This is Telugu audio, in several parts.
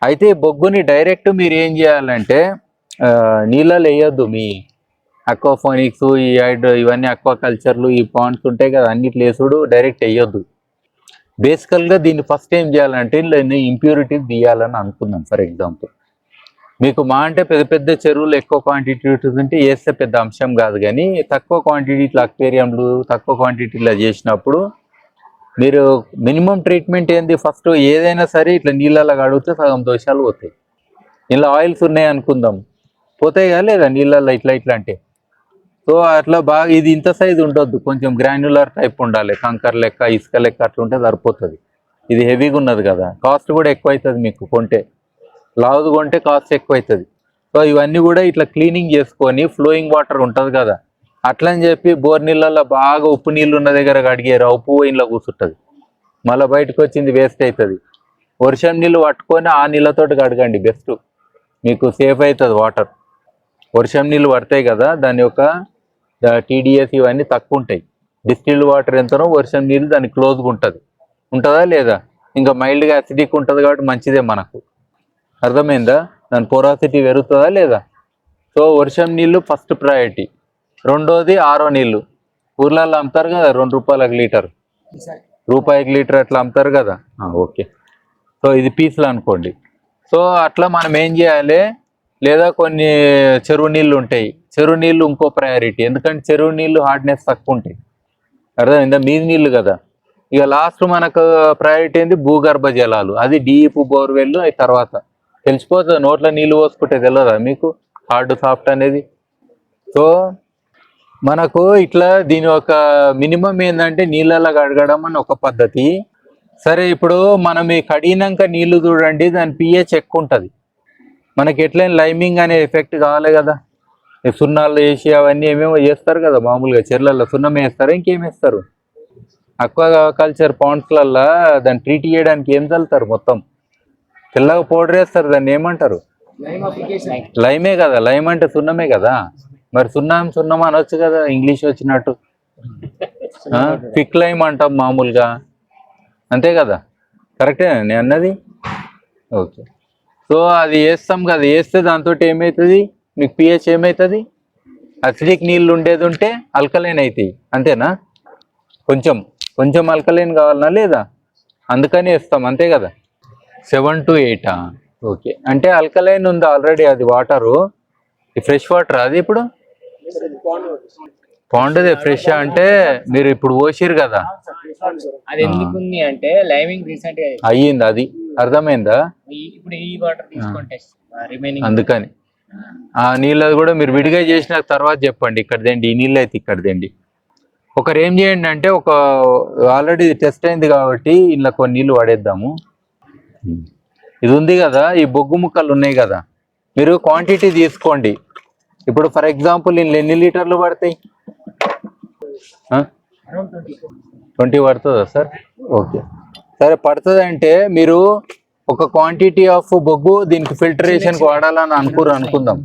అయితే బొగ్గుని డైరెక్ట్ మీరు ఏం చేయాలంటే నీళ్ళలో వేయొద్దు. మీ అక్వాఫోనిక్స్, ఈ ఇవన్నీ అక్వాకల్చర్లు, ఈ పాండ్స్ ఉంటాయి కదా, అన్నిట్లో వేసుడు డైరెక్ట్ వేయొద్దు. బేసికల్గా దీన్ని ఫస్ట్ ఏం చేయాలంటే ఇంప్యూరిటీస్ తీయాలని అనుకుందాం. ఫర్ ఎగ్జాంపుల్ మీకు మా అంటే పెద్ద పెద్ద చెరువులు ఎక్కువ క్వాంటిటీ ఉంటే వేస్తే పెద్ద అంశం కాదు, కానీ తక్కువ క్వాంటిటీ ఇట్లా అక్వేరియంలు తక్కువ క్వాంటిటీలో చేసినప్పుడు మీరు మినిమం ట్రీట్మెంట్ ఏంది, ఫస్ట్ ఏదైనా సరే ఇట్లా నీళ్ళలో కడిగితే సగం దోషాలు పోతాయి. ఇలా ఆయిల్స్ ఉన్నాయి అనుకుందాం, పోతాయి కదా లేదా నీళ్ళల్లో ఇట్లా ఇట్లా అంటే. సో అట్లా బాగా ఇది ఇంత సైజు ఉండొద్దు, కొంచెం గ్రాన్యులర్ టైప్ ఉండాలి, కంకర్ లెక్క ఇసుక లెక్క అట్లా ఉంటే సరిపోతుంది. ఇది హెవీగా ఉన్నది కదా, కాస్ట్ కూడా ఎక్కువ అవుతుంది మీకు కొంటే, లావుది కొంటే కాస్ట్ ఎక్కువ అవుతుంది. సో ఇవన్నీ కూడా ఇట్లా క్లీనింగ్ చేసుకొని ఫ్లోయింగ్ వాటర్ ఉంటుంది కదా, అట్లని చెప్పి బోర్ నీళ్ళల్లో బాగా ఉప్పు నీళ్ళు ఉన్న దగ్గర కడిగారు, ఉప్పు ఇంట్లో కూర్చుంటుంది, మళ్ళీ బయటకు వచ్చింది వేస్ట్ అవుతుంది. వర్షం నీళ్ళు పట్టుకొని ఆ నీళ్ళతోటి కడగండి బెస్ట్, మీకు సేఫ్ అవుతుంది వాటర్. వర్షం నీళ్ళు పడతాయి కదా, దాని యొక్క టీడీఎస్ ఇవన్నీ తక్కువ ఉంటాయి. డిస్టిల్డ్ వాటర్ ఎంతనో వర్షం నీళ్ళు దానికి క్లోజ్గా ఉంటుందా లేదా, ఇంకా మైల్డ్గా అసిడిక్ ఉంటుంది కాబట్టి మంచిదే మనకు. అర్థమైందా, దాని పోరాసిటీ పెరుగుతుందా లేదా. సో వర్షం నీళ్ళు ఫస్ట్ ప్రయారిటీ. రెండోది ఆరో నీళ్ళు, ఊర్లలో అమ్ముతారు కదా ₹2 లీటర్, రూపాయికి లీటర్ అట్లా అమ్ముతారు కదా. ఓకే, సో ఇది పీసులు అనుకోండి. సో అట్లా మనం ఏం చేయాలి, లేదా కొన్ని చెరువు నీళ్ళు ఉంటాయి, చెరువు నీళ్ళు ఇంకో ప్రయారిటీ, ఎందుకంటే చెరువు నీళ్ళు హార్డ్నెస్ తక్కువ ఉంటాయి. అర్థమైందా, మీది నీళ్ళు కదా. ఇక లాస్ట్ మనకు ప్రయారిటీ ఏంది, భూగర్భ జలాలు, అది డీప్ బోర్వెల్. అవి తర్వాత తెలిసిపోతుంది, నోట్లో నీళ్ళు పోసుకుంటే తెలియదా మీకు హార్డ్ సాఫ్ట్ అనేది. సో మనకు ఇట్లా దీని ఒక మినిమం ఏంటంటే నీళ్ళలో కడగడం అని ఒక పద్ధతి. సరే, ఇప్పుడు మనం ఈ కడిగినాక నీళ్లు చూడండి, దాని పిహెచ్ ఎక్కువ ఉంటుంది. మనకి ఎట్లయినా లైమింగ్ అనే ఎఫెక్ట్ కావాలి కదా, సున్నాలు వేసి అవన్నీ ఏమేమో చేస్తారు కదా, మామూలుగా చెర్లలో సున్నం వేస్తారు, ఇంకేం వేస్తారు. అక్వా కల్చర్ పాండ్స్లల్లో దాన్ని ట్రీట్ చేయడానికి ఏం చల్లుతారు, మొత్తం తెల్లగా పౌడర్ వేస్తారు, దాన్ని ఏమంటారు, లైమే కదా. లైమ్ అంటే సున్నమే కదా, మరి సున్నం అనొచ్చు కదా, ఇంగ్లీష్ వచ్చినట్టు. క్విక్ లైమ్ అంటాం మామూలుగా, అంతే కదా, కరెక్టే నేను అన్నది. ఓకే, సో అది వేస్తాం కదా, వేస్తే దాంతో ఏమవుతుంది మీకు, పిహెచ్ ఏమవుతుంది, అసిడిక్ నీళ్ళు ఉండేది ఉంటే అల్కలైన్ అవుతాయి, అంతేనా. కొంచెం కొంచెం అల్కలైన్ కావాలన్నా లేదా, అందుకని వేస్తాం, అంతే కదా. 7 to 8. ఓకే, అంటే అల్కలైన్ ఉంది ఆల్రెడీ, అది వాటరు, ఫ్రెష్ వాటర్ అది. ఇప్పుడు పాండ్దే ఫ్రెష్ అంటే మీరు ఇప్పుడు పోసిరు కదా, అది ఎందుకు ఉంది అంటే లైమింగ్ రీసెంట్ గా అయ్యింది, అది అర్థమైందా. ఇప్పుడు ఈ వాటర్ తీసుకుంటే అందుకని ఆ నీళ్ళది కూడా మీరు విడిగా చేసిన తర్వాత చెప్పండి, ఇక్కడదేండి ఈ నీళ్ళు అయితే ఇక్కడదేండి. ఒకరు ఏం చేయండి అంటే, ఒక ఆల్రెడీ టెస్ట్ అయింది కాబట్టి ఇలా కొన్ని నీళ్ళు పడేద్దాము. ఇది ఉంది కదా, ఈ బొగ్గు ముక్కలు ఉన్నాయి కదా, మీరు క్వాంటిటీ తీసుకోండి. ఇప్పుడు ఫర్ ఎగ్జాంపుల్ ఇందులో ఎన్ని లీటర్లు పడతాయి, 20 పడుతుందా సార్. ఓకే, సరే పడుతుంది అంటే మీరు ఒక క్వాంటిటీ ఆఫ్ బొగ్గు దీనికి ఫిల్టరేషన్కి వాడాలని అనుకుందాం.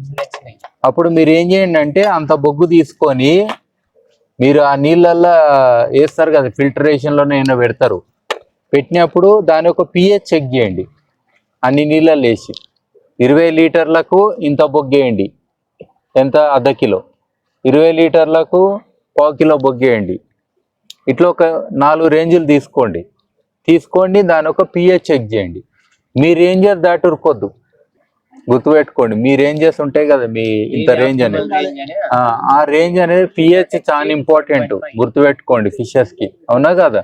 అప్పుడు మీరు ఏం చేయండి అంటే, అంత బొగ్గు తీసుకొని మీరు ఆ నీళ్ళల్లో వేస్తారు కదా, ఫిల్టరేషన్లోనే అయినా పెడతారు, పెట్టినప్పుడు దాని యొక్క పిహెచ్ చెక్ చేయండి. అన్ని నీళ్ళల్లో వేసి 20 లీటర్లకు ఇంత బొగ్గేయండి, ఎంత, ½ కిలో. 20 లీటర్లకు ½ కిలో బొగ్గేయండి. ఇట్లా ఒక 4 రేంజులు తీసుకోండి, దాని ఒక పిహెచ్ చెక్ చేయండి. మీ రేంజర్ దాటి ఉరుకొద్దు, గుర్తుపెట్టుకోండి. మీ రేంజెస్ ఉంటాయి కదా, మీ ఇంత రేంజ్ అనేది, ఆ రేంజ్ అనేది పిహెచ్ చాలా ఇంపార్టెంట్, గుర్తుపెట్టుకోండి ఫిషెస్కి, అవునా కదా.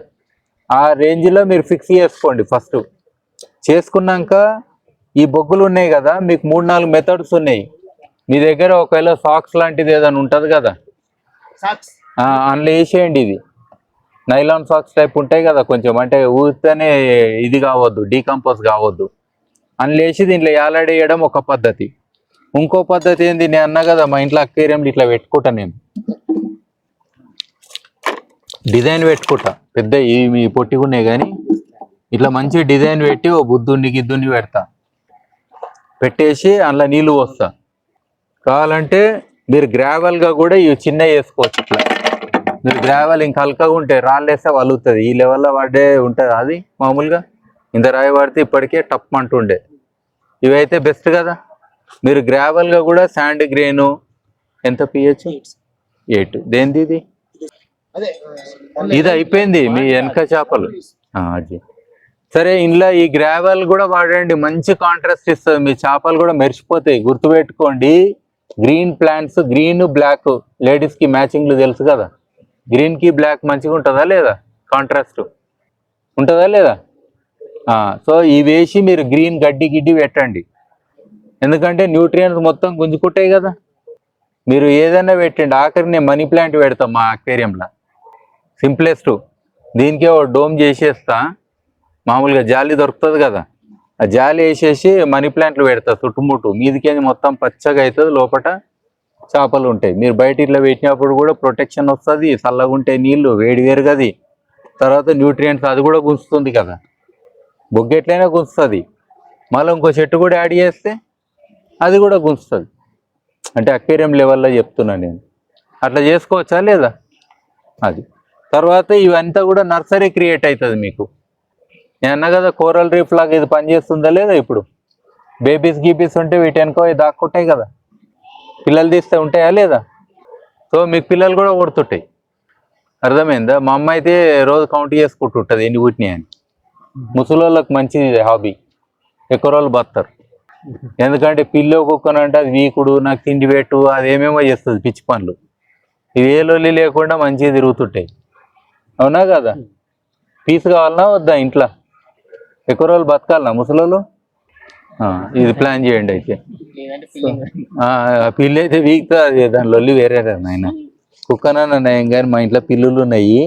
ఆ రేంజ్లో మీరు ఫిక్స్ చేసుకోండి. ఫస్ట్ చేసుకున్నాక ఈ బొగ్గులు ఉన్నాయి కదా, మీకు 3-4 మెథడ్స్ ఉన్నాయి మీ దగ్గర. ఒకవేళ సాక్స్ లాంటిది ఏదైనా ఉంటుంది కదా, అందులో వేసేయండి. ఇది నైలాన్ సాక్స్ టైప్ ఉంటాయి కదా, కొంచెం అంటే ఊరితేనే ఇది కావద్దు, డీకంపోజ్ కావద్దు, అందులో వేసి దీంట్లో ఏలాడేయడం ఒక పద్ధతి. ఇంకో పద్ధతి ఏంది, నేను అన్నా కదా మా ఇంట్లో అక్వేరియంలు ఇట్లా పెట్టుకుంటా, నేను డిజైన్ పెట్టుకుంటా, పెద్ద ఇవి పొట్టిగా ఉన్నాయి కానీ ఇట్లా మంచి డిజైన్ పెట్టి ఓ బుద్ధుని గిద్దుని పెట్టేసి అందులో నీళ్ళు పోస్తా. కావాలంటే మీరు గ్రావెల్గా కూడా ఇవి చిన్న వేసుకోవచ్చు. ఇట్లా మీరు గ్రావెల్ ఇంకా హల్కగా ఉంటే రాళ్ళు వేస్తే వలుగుతుంది, ఈ లెవెల్లో పడ్డే ఉంటుంది. అది మామూలుగా ఇంత రాయి పడితే ఇప్పటికే టప్ అంటుండే. ఇవైతే బెస్ట్ కదా. మీరు గ్రావెల్గా కూడా శాండ్ గ్రెయిన్ ఎంత పిహెచ్ 8 దేనిది ఇది అదే ఇది అయిపోయింది మీ వెనక చేపలు. అది సరే, ఇంట్లో ఈ గ్రావెల్ కూడా వాడండి, మంచి కాంట్రాస్ట్ ఇస్తుంది, మీ చేపలు కూడా మెరిసిపోతాయి. గుర్తుపెట్టుకోండి, గ్రీన్ ప్లాంట్స్, గ్రీన్ బ్లాక్ లేడీస్కి మ్యాచింగ్లు తెలుసు కదా. గ్రీన్కి బ్లాక్ మంచిగా ఉంటుందా లేదా, కాంట్రాస్ట్ ఉంటుందా లేదా? సో ఇవి వేసి మీరు గ్రీన్ గడ్డి గిడ్డి పెట్టండి, ఎందుకంటే న్యూట్రియన్స్ మొత్తం గుంజుకుంటాయి కదా. మీరు ఏదైనా పెట్టండి. ఆఖరి నేను మనీ ప్లాంట్ పెడతాం మా అక్వేరియంలో, సింప్లెస్ట్. దీనికే ఒక డోమ్ చేసేస్తా, మామూలుగా జాలి దొరుకుతుంది కదా, ఆ జాలి వేసేసి మనీ ప్లాంట్లు పెడతా చుట్టుముట్టు. మీదికేంది మొత్తం పచ్చగా అవుతుంది, లోపల చేపలు ఉంటాయి. మీరు బయట ఇట్లా పెట్టినప్పుడు కూడా ప్రొటెక్షన్ వస్తుంది, చల్లగా ఉంటాయి నీళ్ళు, వేడి వేరుగది. తర్వాత న్యూట్రియంట్స్ అది కూడా గుంజుతుంది కదా, బొగ్గు ఎట్లయినా గుంజుతుంది. మళ్ళీ ఇంకో చెట్టు కూడా యాడ్ చేస్తే అది కూడా గుంజుతుంది. అంటే అక్వేరియం లెవెల్లో చెప్తున్నా నేను. అట్లా చేసుకోవచ్చా లేదా అది. తర్వాత ఇవంతా కూడా నర్సరీ క్రియేట్ అవుతుంది మీకు. నేను అన్నా కదా కోరల్ రీఫ్ లాగా ఇది పనిచేస్తుందా లేదా. ఇప్పుడు బేబీస్ గీబీస్ ఉంటే వీటి వెనుకో దాక్కుంటాయి కదా, పిల్లలు తీస్తే ఉంటాయా లేదా. సో మీకు పిల్లలు కూడా కొడుతుంటాయి, అర్థమైందా. మా అమ్మ అయితే రోజు కౌంట్ చేసుకుంటుంటుంది ఎన్ని పుట్టినాయి అని. ముసలోళ్ళకి మంచిది హాబీ, ఎక్కువ రోజులు బతారు. ఎందుకంటే పిల్లో కుక్కనంటే అది వీకుడు, నాకు తిండి పెట్టు, అది ఏమేమో చేస్తుంది పిచ్చి పనులు. ఇవి ఏ లొల్లి లేకుండా మంచిగా తిరుగుతుంటాయి, అవునా కదా. పీస్ కావాలన్నా వద్దా ఇంట్లో, ఎక్కువ రోజులు బతకాలన్నా ముసలోళ్ళు. ఇది ప్లాన్ చేయండి అయితే. లేదంటే ఫీలింగ్ పిల్లి అయితే వీక్తో అది దాని లొల్లి వేరే నాయన. కుక్కనన్నా నయం కానీ మా ఇంట్లో పిల్లులు ఉన్నాయి.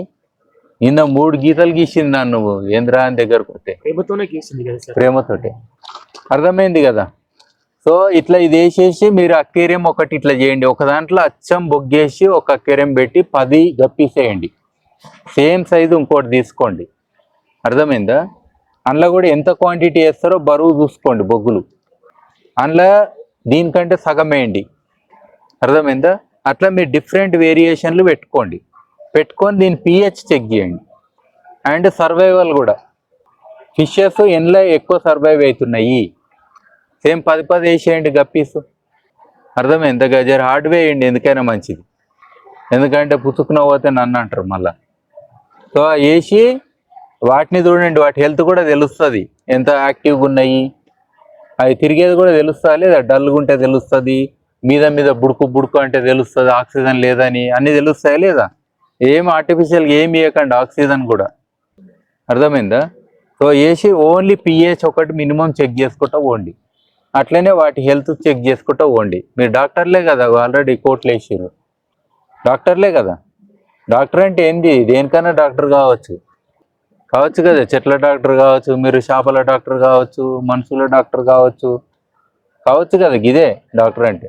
నిన్న 3 గీతలు గీసింది నన్ను, నువ్వు ఏంద్రా అని దగ్గరకు వస్తే ప్రేమతోనే గీసింది కదా సార్. ప్రేమతోటి, అర్థమైంది కదా. సో ఇట్లా ఇది వేసేసి మీరు అక్వేరియం ఒకటి ఇట్లా చేయండి. ఒక దాంట్లో అచ్చం బొగ్గేసి ఒక అక్వేరియం పెట్టి 10 గప్పీసేయండి. సేమ్ సైజు ఇంకోటి తీసుకోండి, అర్థమైందా. అందులో కూడా ఎంత క్వాంటిటీ వేస్తారో బరువు చూసుకోండి బొగ్గులు. అందులో దీనికంటే సగం వేయండి, అర్థమైందా. అట్లా మీరు డిఫరెంట్ వేరియేషన్లు పెట్టుకొని దీని పిహెచ్ చెక్ చేయండి. అండ్ సర్వైవల్ కూడా, ఫిషెస్ ఎండ్లో ఎక్కువ సర్వైవ్ అవుతున్నాయి. సేమ్ 10 వేసేయండి గప్పీస్, అర్థమైందా. గజర్ హార్డ్ వేయండి, ఎందుకైనా మంచిది. ఎందుకంటే పుచ్చుకున్న పోతే నన్ను అంటారు మళ్ళా. సో వేసి వాటిని చూడండి, వాటి హెల్త్ కూడా తెలుస్తుంది, ఎంత యాక్టివ్గా ఉన్నాయి. అవి తిరిగేది కూడా తెలుస్తా లేదా, డల్గా ఉంటే తెలుస్తుంది, మీద బుడుకు అంటే తెలుస్తుంది, ఆక్సిజన్ లేదని అన్నీ తెలుస్తాయి లేదా. ఏం ఆర్టిఫిషియల్గా ఏమి ఇవ్వకండి, ఆక్సిజన్ కూడా, అర్థమైందా. సో వేసి ఓన్లీ పిహెచ్ ఒకటి మినిమం చెక్ చేసుకుంటూ పోండి. అట్లనే వాటి హెల్త్ చెక్ చేసుకుంటూ పోండి. మీరు డాక్టర్లే కదా, ఆల్రెడీ కోట్లు వేసారు, డాక్టర్లే కదా. డాక్టర్ అంటే ఏంది, దేనికైనా డాక్టర్ కావచ్చు కదా. చెట్ల డాక్టర్ కావచ్చు, మీరు చేపల డాక్టర్ కావచ్చు, మనుషుల డాక్టర్ కావచ్చు కదా, ఇదే డాక్టర్ అంటే.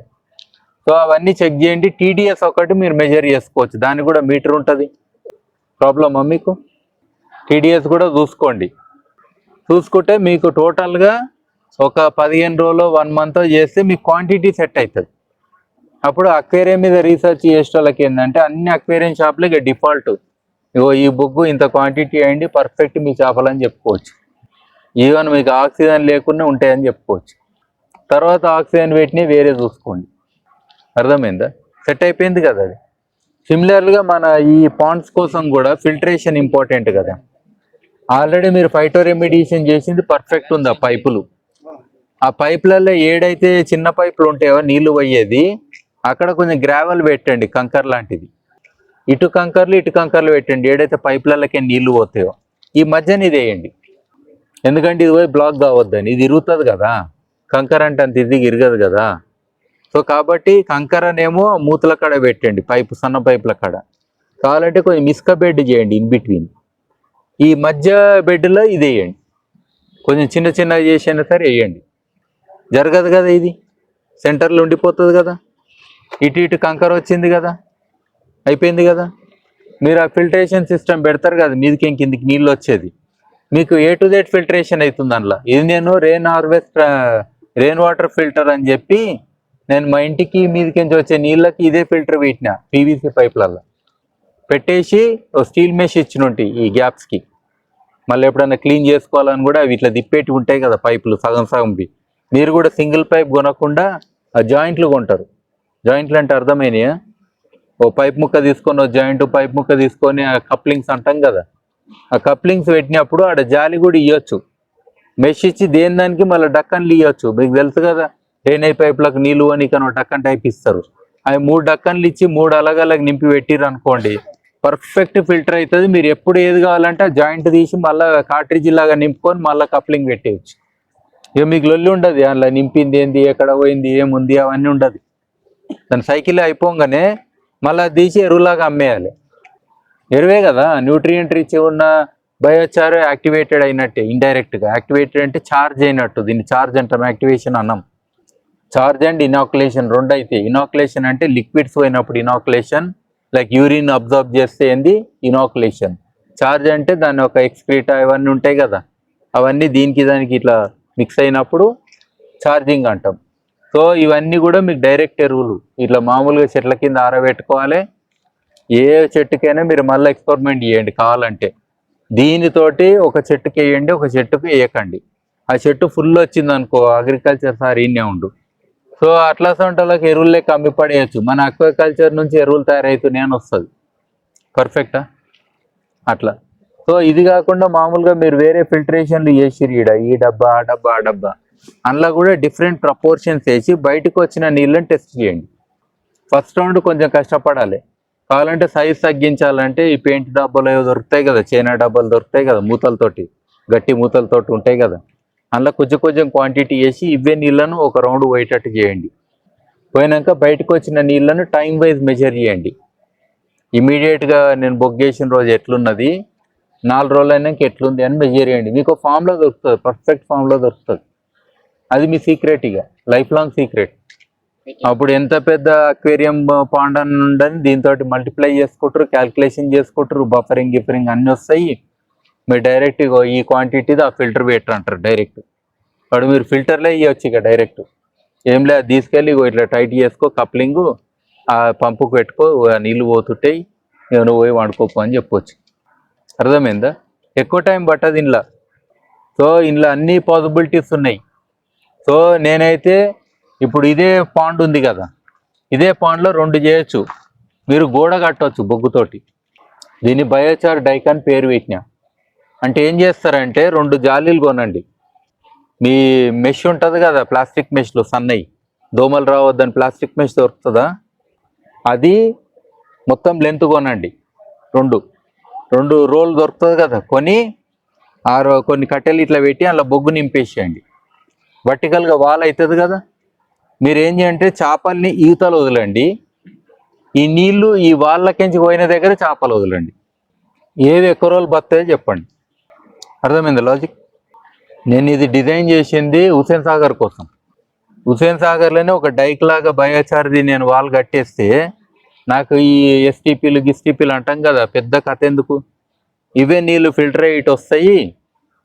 సో అవన్నీ చెక్ చేయండి. టీడీఎస్ ఒకటి మీరు మెజర్ చేసుకోవచ్చు, దానికి కూడా మీటర్ ఉంటుంది. ప్రాబ్లమా మీకు? టీడీఎస్ కూడా చూసుకుంటే మీకు టోటల్గా ఒక 15 రోజులు 1 మంత్ చేస్తే మీకు క్వాంటిటీ సెట్ అవుతుంది. అప్పుడు అక్వేరియం మీద రీసెర్చ్ చేసే వాళ్ళకి ఏంటంటే అన్ని అక్వేరియం షాప్లకి డిఫాల్ట్, ఇగో ఈ బొగ్గు ఇంత క్వాంటిటీ అయ్యండి పర్ఫెక్ట్ మీ చేపలని చెప్పుకోవచ్చు. ఈవెన్ మీకు ఆక్సిజన్ లేకుండా ఉంటాయని చెప్పుకోవచ్చు. తర్వాత ఆక్సిజన్ వెయిట్ని వేరే చూసుకోండి, అర్థమైందా. సెట్ అయిపోయింది కదా అది. సిమిలర్గా మన ఈ పాండ్స్ కోసం కూడా ఫిల్టరేషన్ ఇంపార్టెంట్ కదా. ఆల్రెడీ మీరు ఫైటో రెమిడియేషన్ చేసింది పర్ఫెక్ట్ ఉంది. ఆ పైపులు, ఆ పైపులలో ఏడైతే చిన్న పైపులు ఉంటాయో నీళ్లు పోయేది, అక్కడ కొంచెం గ్రావెల్ పెట్టండి, కంకర్ లాంటిది. ఇటు కంకర్లు పెట్టండి, ఏడైతే పైపులకే నీళ్లు పోతాయో. ఈ మధ్యన ఇది వేయండి, ఎందుకంటే ఇది పోయి బ్లాక్ కావద్దని. ఇది ఇరుగుతుంది కదా, కంకర అంటే అంత ఇది ఇరగదు కదా. సో కాబట్టి కంకరనేమో మూతల కాడ పెట్టండి, సన్న పైపుల కాడ. కావాలంటే కొంచెం ఇసుక బెడ్ చేయండి ఇన్ బిట్వీన్. ఈ మధ్య బెడ్లో ఇది వేయండి, కొంచెం చిన్నగా చేసైనా సరే వేయండి. జరగదు కదా, ఇది సెంటర్లో ఉండిపోతుంది కదా. ఇటు కంకర వచ్చింది కదా, అయిపోయింది కదా. మీరు ఆ ఫిల్టరేషన్ సిస్టమ్ పెడతారు కదా, మీదికి కిందికి నీళ్ళు వచ్చేది, మీకు A to Z ఫిల్టరేషన్ అవుతుంది అందులో. ఇది నేను రెయిన్ వాటర్ ఫిల్టర్ అని చెప్పి నేను మా ఇంటికి మీదికించి వచ్చే నీళ్ళకి ఇదే ఫిల్టర్ పెట్టిన, PVC పైపులలో పెట్టేసి స్టీల్ మెష్ ఇచ్చినుంటాయి ఈ గ్యాప్స్కి. మళ్ళీ ఎప్పుడైనా క్లీన్ చేసుకోవాలని కూడా అవి ఇట్లా తిప్పేటి ఉంటాయి కదా పైపులు, సగం మీరు కూడా సింగిల్ పైప్ కొనకుండా ఆ జాయింట్లు కొంటారు. జాయింట్లు అంటే అర్థమైనయా? ఓ పైప్ ముక్క తీసుకొని, ఓ జాయింట్ పైప్ ముక్క తీసుకొని ఆ కప్లింగ్స్ అంటాం కదా, ఆ కప్లింగ్స్ పెట్టినప్పుడు ఆడ జాలి కూడా ఇవ్వచ్చు. మెష్ ఇచ్చి దేని దానికి మళ్ళీ డక్కన్లు ఇవ్వచ్చు. మీకు తెలుసు కదా, డ్రైనేజ్ పైపులకు నీళ్ళు అని ఇక్కడ డక్కన్ టైప్ ఇస్తారు. అవి 3 డక్కన్లు ఇచ్చి 3 అలగలకి నింపి పెట్టిర్రు అనుకోండి, పర్ఫెక్ట్ ఫిల్టర్ అవుతుంది. మీరు ఎప్పుడు ఏది కావాలంటే ఆ జాయింట్ తీసి మళ్ళీ కార్ట్రిడ్జ్ లాగా నింపుకొని మళ్ళీ కప్లింగ్ పెట్టేయచ్చు. ఇక మీకు లొల్లి ఉండదు, అందులో నింపింది ఏంది, ఎక్కడ పోయింది, ఏముంది, అవన్నీ ఉండదు. దాని సైకిల్ అయిపోగానే మళ్ళీ తీసి ఎరువులాగా అమ్మేయాలి. ఎరువే కదా, న్యూట్రియంట్ రిచ్ ఉన్న బయోచార్ యాక్టివేటెడ్ అయినట్టే. ఇండైరెక్ట్గా యాక్టివేటెడ్ అంటే ఛార్జ్ అయినట్టు. దీన్ని ఛార్జ్ అంటాం, యాక్టివేషన్ అన్నాం. ఛార్జ్ అండ్ ఇనాకులేషన్ రెండు అయితే. ఇనాకులేషన్ అంటే లిక్విడ్స్ పోయినప్పుడు ఇనాకులేషన్, లైక్ యూరిన్ అబ్జర్వ్ చేస్తే ఏంది ఇనాకులేషన్. ఛార్జ్ అంటే దాని ఒక ఎక్స్క్రీటా ఇవన్నీ ఉంటాయి కదా, అవన్నీ దీనికి దానికి ఇట్లా మిక్స్ అయినప్పుడు ఛార్జింగ్ అంటాం. సో ఇవన్నీ కూడా మీకు డైరెక్ట్ ఎరువులు. ఇట్లా మామూలుగా చెట్ల కింద ఆరబెట్టుకోవాలి. ఏ చెట్టుకైనా మీరు మళ్ళీ ఎక్స్పెరిమెంట్ చేయండి కావాలంటే. దీనితోటి ఒక చెట్టుకి వేయండి, ఒక చెట్టుకి వేయకండి. ఆ చెట్టు ఫుల్ వచ్చింది అనుకో, అగ్రికల్చర్ సార్ ఈయనే ఉండు. సో అట్లా సొంటలకు ఎరువులు లెక్క అమ్మి పడేయచ్చు. మన అక్వాకల్చర్ నుంచి ఎరువులు తయారవుతున్నాయి అని వస్తుంది. పర్ఫెక్టా? అట్లా. సో ఇది కాకుండా మామూలుగా మీరు వేరే ఫిల్టరేషన్లు చేసిరు, ఈ డబ్బా ఆ డబ్బా ఆ డబ్బా, అందులో కూడా డిఫరెంట్ ప్రపోర్షన్స్ వేసి బయటకు వచ్చిన నీళ్ళని టెస్ట్ చేయండి. ఫస్ట్ రౌండ్ కొంచెం కష్టపడాలి. కావాలంటే సైజ్ తగ్గించాలంటే ఈ పెయింట్ డబ్బాలు ఏవో దొరుకుతాయి కదా, చైనా డబ్బాలు దొరుకుతాయి కదా, మూతలతోటి, గట్టి మూతలతోటి ఉంటాయి కదా, అందులో కొంచెం కొంచెం క్వాంటిటీ వేసి ఇవే నీళ్ళను ఒక రౌండ్ పోయేటట్టు చేయండి. పోయినాక బయటకు వచ్చిన నీళ్ళను టైం వైజ్ మెజర్ చేయండి. ఇమీడియట్గా నేను బొగ్గేసిన రోజు ఎట్లున్నది, 4 రోజులు అయినాక ఎట్లుంది అని మెజర్ చేయండి. మీకు ఫామ్లో దొరుకుతుంది, పర్ఫెక్ట్ ఫామ్లో దొరుకుతుంది. అది మీ సీక్రెట్, ఇక లైఫ్ లాంగ్ సీక్రెట్. అప్పుడు ఎంత పెద్ద అక్వేరియం పాండ్ అని ఉండని దీంతో మల్టిప్లై చేసుకుంటారు, క్యాల్కులేషన్ చేసుకుంటారు, బఫరింగ్ గిఫరింగ్ అన్నీ వస్తాయి. మీరు డైరెక్ట్ ఈ క్వాంటిటీది ఆ ఫిల్టర్ పెట్టరు అంటారు డైరెక్ట్. వాడు మీరు ఫిల్టర్లే ఇవ్వచ్చు ఇక డైరెక్ట్. ఏం లేదు, తీసుకెళ్ళి ఇట్లా టైట్ చేసుకో, కప్లింగ్ ఆ పంపుకు పెట్టుకో, నీళ్ళు పోతుంటాయి, నువ్వు పోయి వండుకోపో అని చెప్పొచ్చు. అర్థమైందా? ఎక్కువ టైం పట్టదు ఇంట్లో. సో ఇందులో అన్ని పాసిబిలిటీస్ ఉన్నాయి. సో నేనైతే ఇప్పుడు ఇదే పాండ్ ఉంది కదా, ఇదే పాండ్లో 2 చేయొచ్చు. మీరు గోడ కట్టవచ్చు బొగ్గుతోటి. దీన్ని బయోచార్ డైకాన్ పేరు పెట్టినా. అంటే ఏం చేస్తారంటే 2 జాలీలు కొనండి. మీ మెష్ ఉంటుంది కదా, ప్లాస్టిక్ మెష్లో సన్నయి, దోమలు రావద్దని ప్లాస్టిక్ మెష్ దొరుకుతుందా, అది మొత్తం లెంత్ కొనండి. 2 రోల్ దొరుకుతుంది కదా, కొన్ని కట్టెలు ఇట్లా పెట్టి అలా బొగ్గు నింపేసేయండి. వర్టికల్గా వాల్ అవుతుంది కదా. మీరు ఏం చేయంటే చేపల్ని ఈతలు వదలండి, ఈ నీళ్లు ఈ వాళ్ళకించి పోయిన దగ్గర చేపలు వదలండి. ఏవి ఎక్కువ రోజులు బతాయో చెప్పండి. అర్థమైంది లాజిక్? నేను ఇది డిజైన్ చేసింది హుసేన్ సాగర్ కోసం. హుసేన్ సాగర్లోనే ఒక డైక్ లాగా బయోచార్ది నేను వాల్ కట్టేస్తే నాకు ఈ ఎస్టీపీలు అంటాం కదా, పెద్ద కథ ఎందుకు? ఇవే నీళ్ళు ఫిల్టర్ అయ్యి ఇటు వస్తాయి.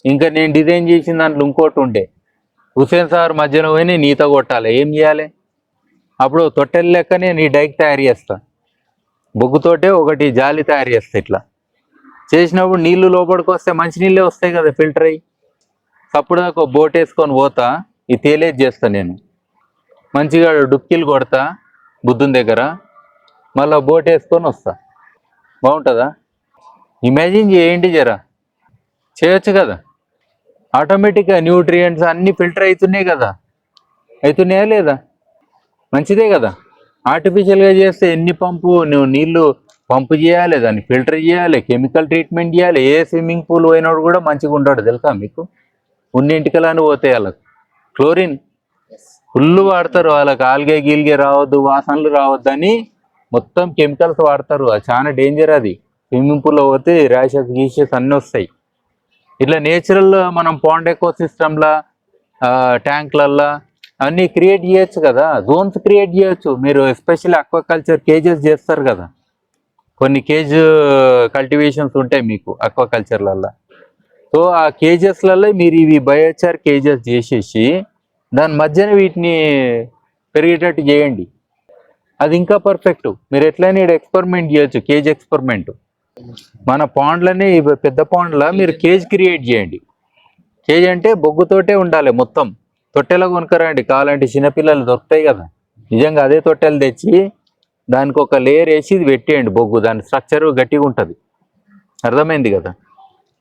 ఇంకా నేను డిజైన్ చేసిన దాంట్లో ఇంకోటి ఉండే, హుసేన్ సాగర్ మధ్యలో పోయి నీత కొట్టాలి. ఏం చేయాలి? అప్పుడు తొట్టెల లెక్కనే నీ డైక్ తయారు చేస్తా, బొగ్గుతోటే ఒకటి జాలి తయారు చేస్తా. ఇట్లా చేసినప్పుడు నీళ్లు లోపలికి వస్తే మంచి నీళ్ళే వస్తాయి కదా ఫిల్టర్ అయ్యి. అప్పుడు దాకా బోట్ వేసుకొని పోతా, ఈ తేలేజ్ చేస్తా నేను, మంచిగా డుక్కిలు కొడతా బుద్ధుని దగ్గర, మళ్ళీ బోట్ వేసుకొని వస్తా. బాగుంటుందా? ఇమాజిన్ చేయండి జరా, చేయొచ్చు కదా. ఆటోమేటిక్గా న్యూట్రియంట్స్ అన్నీ ఫిల్టర్ అవుతున్నాయి కదా, అవుతున్నాయా లేదా? మంచిదే కదా. ఆర్టిఫిషియల్గా చేస్తే నువ్వు నీళ్లు పంపు చేయాలి, దాన్ని ఫిల్టర్ చేయాలి, కెమికల్ ట్రీట్మెంట్ చేయాలి. ఏ స్విమ్మింగ్ పూల్ పోయినోడు కూడా మంచిగా ఉంటాడు తెలుసా మీకు? ఉన్నింటికలని పోతాయి వాళ్ళకు. క్లోరిన్ ఫుల్ వాడతారు, వాళ్ళకి ఆల్గే గీల్గే రావద్దు, వాసనలు రావద్దని మొత్తం కెమికల్స్ వాడతారు. అది చాలా డేంజర్. అది స్విమ్మింగ్ పూల్లో పోతే ర్యాషెస్ గీషెస్ అన్నీ వస్తాయి. ఇట్లా నేచురల్ మనం పాండ్ ఎకో సిస్టమ్లా, ట్యాంక్లల్లా అన్నీ క్రియేట్ చేయొచ్చు కదా, జోన్స్ క్రియేట్ చేయొచ్చు. మీరు ఎస్పెషల్లీ అక్వాకల్చర్ కేజెస్ చేస్తారు కదా, కొన్ని కేజ్ కల్టివేషన్స్ ఉంటాయి మీకు అక్వాకల్చర్లల్లో. సో ఆ కేజెస్లలో మీరు ఇవి బయోచార్ కేజెస్ చేసేసి దాని మధ్యన వీటిని పెరిగేటట్టు చేయండి. అది ఇంకా పర్ఫెక్ట్. మీరు ఎట్లయినా ఎక్స్పెరిమెంట్ చేయొచ్చు, కేజ్ ఎక్స్పెరిమెంట్. మన పాండ్లని పెద్ద పాండ్లా మీరు కేజ్ క్రియేట్ చేయండి. కేజ్ అంటే బొగ్గుతోటే ఉండాలి మొత్తం. తొట్టెలో కొనుక్కరండి, కావాలంటే చిన్నపిల్లలు దొరుకుతాయి కదా, నిజంగా అదే తొట్టెలు తెచ్చి దానికి ఒక లేయర్ వేసి ఇది పెట్టేయండి బొగ్గు, దాని స్ట్రక్చర్ గట్టిగా ఉంటుంది. అర్థమైంది కదా.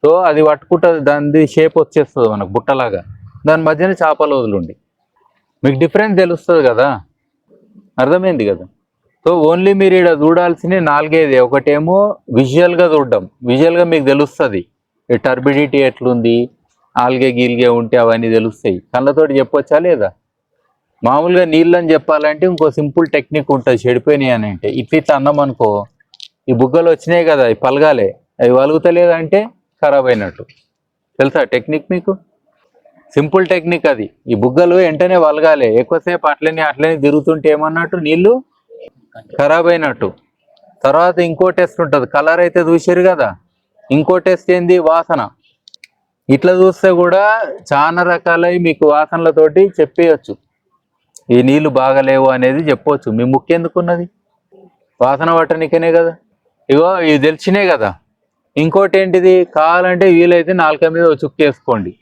సో అది పట్టుకుంటుంది, దాని షేప్ వచ్చేస్తుంది మనకు బుట్టలాగా, దాని మధ్యన చేపలు వదులుండి, మీకు డిఫరెన్స్ తెలుస్తుంది కదా. అర్థమైంది కదా. సో ఓన్లీ మీరు ఇక్కడ చూడాల్సిన 4-5, ఒకటేమో విజువల్గా చూడడం, విజువల్గా మీకు తెలుస్తుంది ఈ టర్బిడిటీ ఎట్లుంది, ఆల్గే గీల్గే ఉంటే అవన్నీ తెలుస్తాయి, కళ్ళతోటి చెప్పొచ్చా లేదా. మామూలుగా నీళ్ళని చెప్పాలంటే ఇంకో సింపుల్ టెక్నిక్ ఉంటుంది, చెడిపోయినాయి అని అంటే ఇట్లా అన్నాం అనుకో, ఈ బుగ్గలు వచ్చినాయి కదా అవి పలగాలి, అవి వలుగుతలేదంటే ఖరాబ్ అయినట్టు. తెలుసా టెక్నిక్ మీకు? సింపుల్ టెక్నిక్ అది. ఈ బుగ్గలు వెంటనే వలగాలి, ఎక్కువసేపు అట్లనే తిరుగుతుంటే ఏమన్నట్టు నీళ్ళు ఖరాబ్ అయినట్టు. తర్వాత ఇంకో టెస్ట్ ఉంటుంది, కలర్ అయితే చూసారు కదా, ఇంకో టెస్ట్ ఏంది వాసన. ఇట్లా చూస్తే కూడా చాలా రకాలై మీకు వాసనలతోటి చెప్పేయచ్చు ఈ నీళ్లు బాగలేవు అనేది చెప్పవచ్చు. మీ ముక్కు ఎందుకున్నది, వాసన పట్టనికనే కదా. ఇగో ఇవి తెలిసినాయి కదా. ఇంకోటి ఏంటిది, కావాలంటే వీలైతే నాలుక మీద చుక్క వేసుకోండి.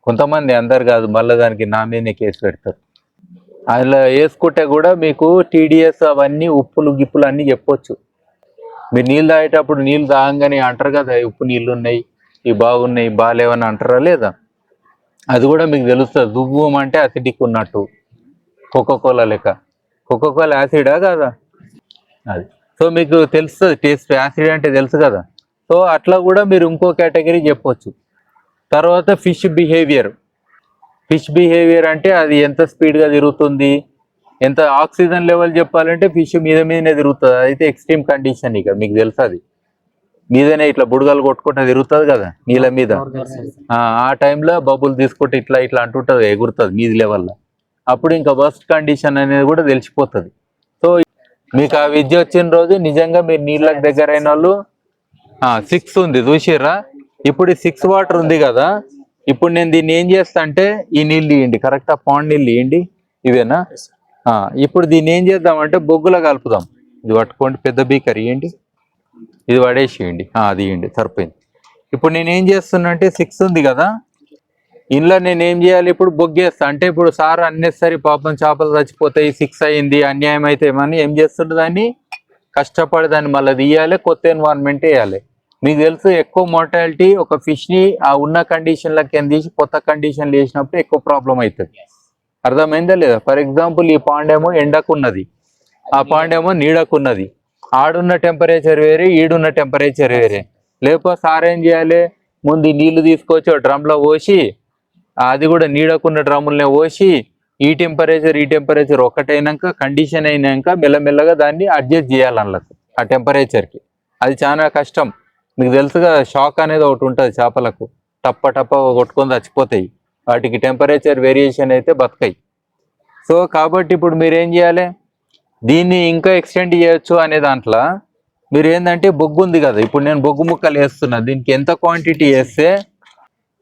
కొంతమంది, అందరు కాదు, మళ్ళీ దానికి నా మీదనే కేసు పెడతారు. అలా వేసుకుంటే కూడా మీకు టీడీఎస్ అవన్నీ ఉప్పులు గిప్పులు అన్నీ చెప్పొచ్చు. మీరు నీళ్ళు తాగేటప్పుడు నీళ్ళు తాగంగానే అంటారు కదా ఉప్పు నీళ్ళు ఉన్నాయి, ఇవి బాగున్నాయి బాగాలేవని అంటారా లేదా, అది కూడా మీకు తెలుస్తుంది. దువ్వు అంటే అసిడిక్ ఉన్నట్టు, కోకోకోలా లెక్క. కోకోకోలా యాసిడా కాదా అది. సో మీకు తెలుస్తుంది టేస్ట్, యాసిడ్ అంటే తెలుసు కదా. సో అట్లా కూడా మీరు ఇంకో కేటగిరీ చెప్పొచ్చు. తర్వాత ఫిష్ బిహేవియర్. ఫిష్ బిహేవియర్ అంటే అది ఎంత స్పీడ్గా తిరుగుతుంది, ఎంత ఆక్సిజన్ లెవెల్ చెప్పాలంటే ఫిష్ మీదనే తిరుగుతుంది. అయితే ఎక్స్ట్రీమ్ కండిషన్ ఇక మీకు తెలుసు, అది మీదనే ఇట్లా బుడగలు కొట్టుకుంటూ తిరుగుతుంది కదా నీళ్ళ మీద. ఆ టైంలో బబుల్ తీసుకుంటే ఇట్లా అంటుంటుంది, ఎగురుతుంది మీది లెవెల్లో. అప్పుడు ఇంకా వర్స్ట్ కండిషన్ అనేది కూడా తెలిసిపోతుంది. సో మీకు ఆ విద్య వచ్చిన రోజు నిజంగా మీరు నీళ్ళకి దగ్గర అయిన వాళ్ళు 6 ఉంది చూసిర్రా. ఇప్పుడు 6 వాటర్ ఉంది కదా, ఇప్పుడు నేను దీన్ని ఏం చేస్తా అంటే ఈ నీళ్ళు ఇవ్వండి, కరెక్ట్ ఆ పాండ్ నీళ్ళు ఇవ్వండి, ఇవేనా. ఇప్పుడు దీన్ని ఏం చేద్దామంటే బొగ్గులో కలుపుదాం. ఇది పట్టుకోండి, పెద్ద బీకర్ ఇవ్వండి, ఇది పడేసేయండి, అది ఇవ్వండి, సరిపోయింది. ఇప్పుడు నేను ఏం చేస్తున్నా అంటే 6 ఉంది కదా, ఇంట్లో నేను ఏం చేయాలి, ఇప్పుడు బొగ్గేస్తా. అంటే ఇప్పుడు సార్ అన్నెసరి పాపం చేపలు చచ్చిపోతాయి, 6 అయింది అన్యాయం అయితే ఏమని ఏం చేస్తుండే, దాన్ని కష్టపడి దాన్ని మళ్ళీ తీయాలి, కొత్త ఎన్వైరన్మెంట్ వేయాలి. మీకు తెలుసు ఎక్కువ మోర్టాలిటీ ఒక ఫిష్ని ఆ ఉన్న కండిషన్లకి కింద తీసి కొత్త కండిషన్లు వేసినప్పుడు ఎక్కువ ప్రాబ్లం అవుతుంది. అర్థమైందా లేదా. ఫర్ ఎగ్జాంపుల్ ఈ పాండేమో ఎండకున్నది, ఆ పాండేమో నీడకున్నది, ఆడున్న టెంపరేచర్ వేరే ఈడున్న టెంపరేచర్ వేరే. లేకపోతే సార్ ఏం చేయాలి, ముందు నీళ్లు తీసుకొచ్చి డ్రమ్లో పోసి, అది కూడా నీడకున్న డ్రమ్ములనే పోసి, ఈ టెంపరేచర్ ఒకటైనాక కండిషన్ అయినాక మెల్లమెల్లగా దాన్ని అడ్జస్ట్ చేయాలి అందులోకి ఆ టెంపరేచర్కి. అది చాలా కష్టం. మీకు తెలుసు కదా, షాక్ అనేది ఒకటి ఉంటుంది చేపలకు, టప్ప కొట్టుకొని చచ్చిపోతాయి, వాటికి టెంపరేచర్ వేరియేషన్ అయితే బతకాయి. సో కాబట్టి ఇప్పుడు మీరు ఏం చేయాలి, దీన్ని ఇంకా ఎక్స్టెండ్ చేయొచ్చు అనే దాంట్లో మీరు ఏంటంటే బొగ్గు ఉంది కదా, ఇప్పుడు నేను బొగ్గు ముక్కలు వేస్తున్నా, దీనికి ఎంత క్వాంటిటీ వేస్తే,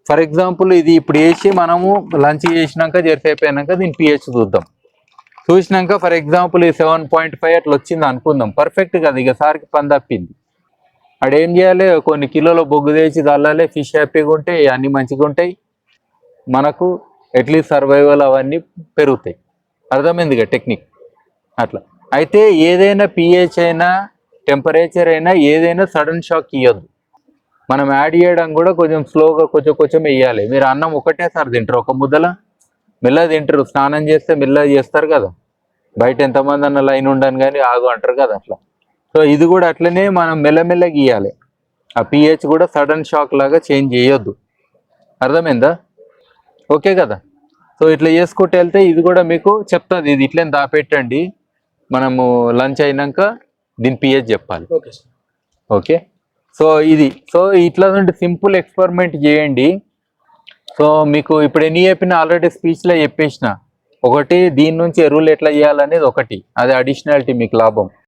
ఫర్ ఎగ్జాంపుల్ ఇది ఇప్పుడు వేసి మనము లంచ్ చేసినాక జెర్సేపు అయినాక దీని పిహెచ్ చూద్దాం. చూసినాక ఫర్ ఎగ్జాంపుల్ ఈ 7.5 అట్లా వచ్చింది అనుకుందాం, పర్ఫెక్ట్ కదా, ఇక సార్కి పని తప్పింది. అడేం చేయాలి, కొన్ని కిలోల బొగ్గు తెచ్చి చల్లాలి, ఫిష్ హ్యాపీగా ఉంటాయి, అన్నీ మంచిగా ఉంటాయి, మనకు అట్లీస్ట్ సర్వైవల్ అవన్నీ పెరుగుతాయి. అర్థమైందిగా టెక్నిక్ అట్లా. అయితే ఏదైనా పిహెచ్ అయినా టెంపరేచర్ అయినా ఏదైనా సడన్ షాక్ ఇవ్వద్దు. మనం యాడ్ చేయడం కూడా కొంచెం స్లోగా కొంచెం వేయాలి. మీరు అన్నం ఒకటేసారి తింటారు, ఒక ముద్దల మెల్లగా తింటారు, స్నానం చేస్తే మెల్లగా చేస్తారు కదా, బయట ఎంతమంది అన్న లైన్ ఉండను కానీ ఆగు అంటారు కదా అట్లా. సో ఇది కూడా అట్లనే మనం మెల్లమెల్లగా గీయాలి. ఆ పిహెచ్ కూడా సడన్ షాక్ లాగా చేంజ్ చేయొద్దు. అర్థమైందా? ఓకే కదా. సో ఇట్లా చేసుకుంటూ వెళ్తే ఇది కూడా మీకు చెప్తుంది, ఇది ఇట్లనే దాపెట్టండి, మనము లంచ్ అయినాక దీని పిహెచ్ చెప్పాలి. ఓకే. సో ఇది, సో ఇట్లా సింపుల్ ఎక్స్పెరిమెంట్ చేయండి. సో మీకు ఇప్పుడు ఎన్ని చెప్పినా ఆల్రెడీ స్పీచ్లో చెప్పేసిన. ఒకటి, దీని నుంచి ఎరువులు ఎట్లా చేయాలనేది ఒకటి, అది అడిషనాలిటీ మీకు లాభం.